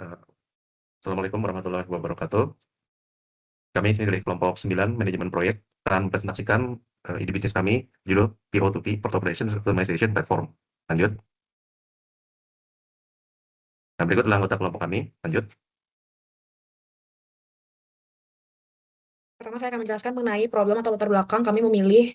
Eee, Assalamualaikum warahmatullahi wabarakatuh. Kami sini dari kelompok 9 manajemen proyek akan presentasikan, ide bisnis kami judul P2P, Port Operation Optimization Platform. Lanjut. Nah, berikut adalah anggota kelompok kami. Lanjut. Pertama, saya akan menjelaskan mengenai problem atau latar belakang kami memilih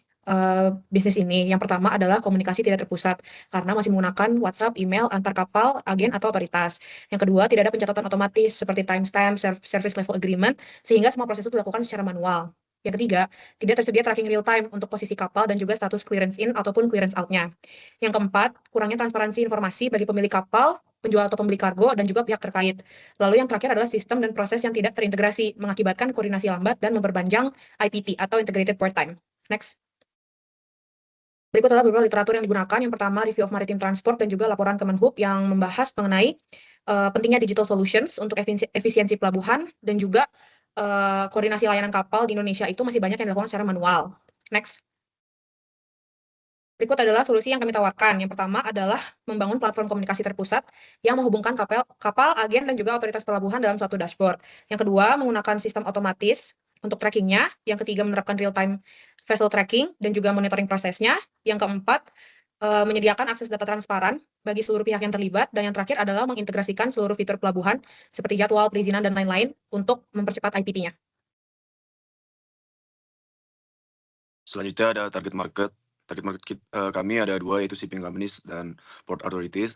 bisnis ini. Yang pertama adalah komunikasi tidak terpusat, karena masih menggunakan WhatsApp, email, antar kapal, agen, atau otoritas. Yang kedua, tidak ada pencatatan otomatis seperti timestamp, service level agreement, sehingga semua proses itu dilakukan secara manual. Yang ketiga, tidak tersedia tracking real time untuk posisi kapal dan juga status clearance in ataupun clearance out-nya. Yang keempat, kurangnya transparansi informasi bagi pemilik kapal, penjual atau pembeli kargo, dan juga pihak terkait. Lalu yang terakhir adalah sistem dan proses yang tidak terintegrasi, mengakibatkan koordinasi lambat dan memperpanjang IPT atau Integrated Port Time. Next. Berikut adalah beberapa literatur yang digunakan. Yang pertama, Review of Maritime Transport dan juga laporan Kemenhub yang membahas mengenai pentingnya digital solutions untuk efisiensi pelabuhan dan juga koordinasi layanan kapal di Indonesia itu masih banyak yang dilakukan secara manual. Next. Berikut adalah solusi yang kami tawarkan. Yang pertama adalah membangun platform komunikasi terpusat yang menghubungkan kapal, agen, dan juga otoritas pelabuhan dalam suatu dashboard. Yang kedua, menggunakan sistem otomatis untuk trackingnya. Yang ketiga, menerapkan real-time vessel tracking dan juga monitoring prosesnya. Yang keempat, menyediakan akses data transparan bagi seluruh pihak yang terlibat. Dan yang terakhir adalah mengintegrasikan seluruh fitur pelabuhan seperti jadwal, perizinan, dan lain-lain untuk mempercepat IPT-nya. Selanjutnya ada target market. Kami ada 2, yaitu shipping companies dan port authorities.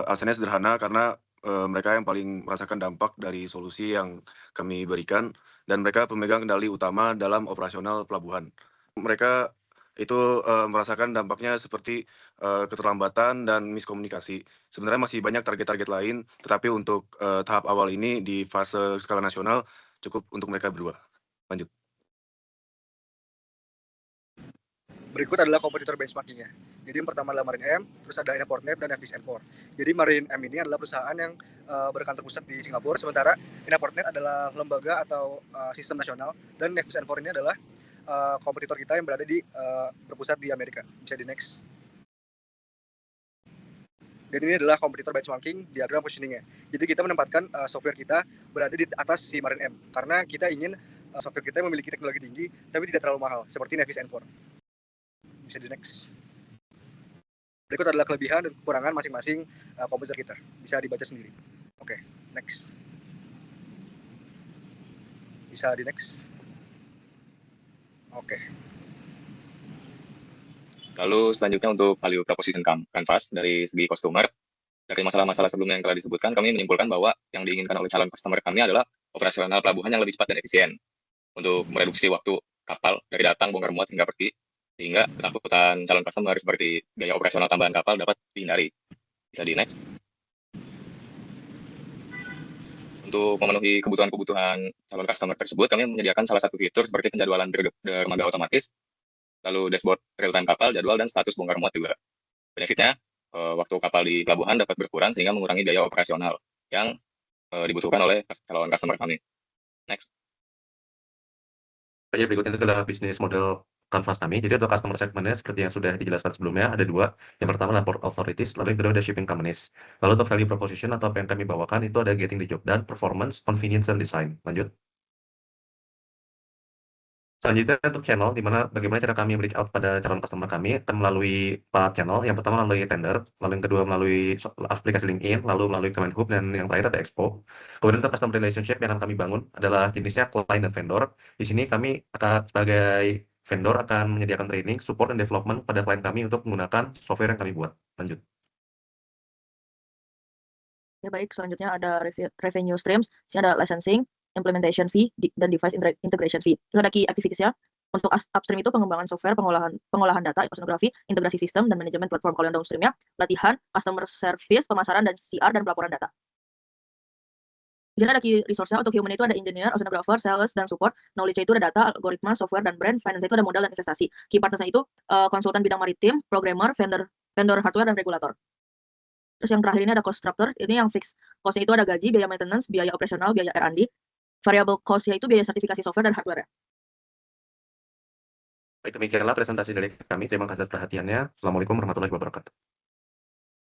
Alasannya sederhana karena mereka yang paling merasakan dampak dari solusi yang kami berikan, dan mereka pemegang kendali utama dalam operasional pelabuhan. Mereka itu merasakan dampaknya seperti keterlambatan dan miskomunikasi. Sebenarnya masih banyak target-target lain, tetapi untuk tahap awal ini di fase skala nasional cukup untuk mereka berdua. Lanjut. Berikut adalah kompetitor benchmarking-nya. Jadi yang pertama adalah Marine M, terus ada Inaportnet dan Navis N4. Jadi Marine M ini adalah perusahaan yang berkantor pusat di Singapura, sementara Inaportnet adalah lembaga atau sistem nasional, dan Navis N4 ini adalah kompetitor kita yang berpusat di Amerika. Bisa di next. Dan ini adalah kompetitor benchmarking diagram positioning-nya. Jadi kita menempatkan software kita berada di atas si Marine M, karena kita ingin software kita memiliki teknologi tinggi tapi tidak terlalu mahal, seperti Navis N4. Bisa di next. Berikut adalah kelebihan dan kekurangan masing-masing komputer kita. Bisa dibaca sendiri. Oke, next. Bisa di next. Oke. Lalu selanjutnya untuk value proposition canvas dari segi customer. Dari masalah-masalah sebelumnya yang telah disebutkan, kami menyimpulkan bahwa yang diinginkan oleh calon customer kami adalah operasional pelabuhan yang lebih cepat dan efisien untuk mereduksi waktu kapal dari datang, bongkar muat hingga pergi, sehingga ketakutan calon customer seperti biaya operasional tambahan kapal dapat dihindari. Bisa di next. Untuk memenuhi kebutuhan-kebutuhan calon customer tersebut, kami menyediakan salah satu fitur seperti penjadwalan dermaga otomatis, lalu dashboard real-time kapal, jadwal, dan status bongkar muat juga. Benefitnya, waktu kapal di pelabuhan dapat berkurang sehingga mengurangi biaya operasional yang dibutuhkan oleh calon customer kami. Next. Jadi berikut ini adalah bisnis model kanvas kami. Jadi untuk customer segmentnya seperti yang sudah dijelaskan sebelumnya, ada 2. Yang pertama adalah port authorities, lalu yang kedua ada shipping companies. Lalu untuk value proposition atau apa yang kami bawakan itu ada getting the job done, performance, convenience, dan design. Lanjut. Selanjutnya untuk channel, di mana bagaimana cara kami reach out pada calon customer kami akan melalui 4 channel. Yang pertama melalui tender, lalu yang kedua melalui aplikasi LinkedIn, lalu melalui Kemenhub, dan yang terakhir ada Expo. Kemudian untuk customer relationship yang akan kami bangun adalah jenisnya client dan vendor. Di sini kami akan sebagai vendor akan menyediakan training, support, dan development pada klien kami untuk menggunakan software yang kami buat. Lanjut. Ya baik, selanjutnya ada revenue streams. Di sini ada licensing, implementation fee, dan device integration fee. Terus ada key activities-nya. Untuk upstream itu pengembangan software, pengolahan data, oceanografi, integrasi sistem, dan manajemen platform. Kalau yang downstream-nya, latihan, customer service, pemasaran, dan CR, dan pelaporan data. Di sini ada key resource-nya. Untuk human itu ada engineer, oceanographer, sales, dan support. Knowledge itu ada data, algoritma, software, dan brand. Finance itu ada modal dan investasi. Key partners-nya itu konsultan bidang maritim, programmer, vendor hardware, dan regulator. Terus yang terakhir ini ada cost structure. Ini yang fix cost-nya itu ada gaji, biaya maintenance, biaya operasional, biaya R&D. Variable cost-nya itu biaya sertifikasi software dan hardware. Baik, demikianlah presentasi dari kami. Terima kasih atas perhatiannya. Assalamualaikum warahmatullahi wabarakatuh.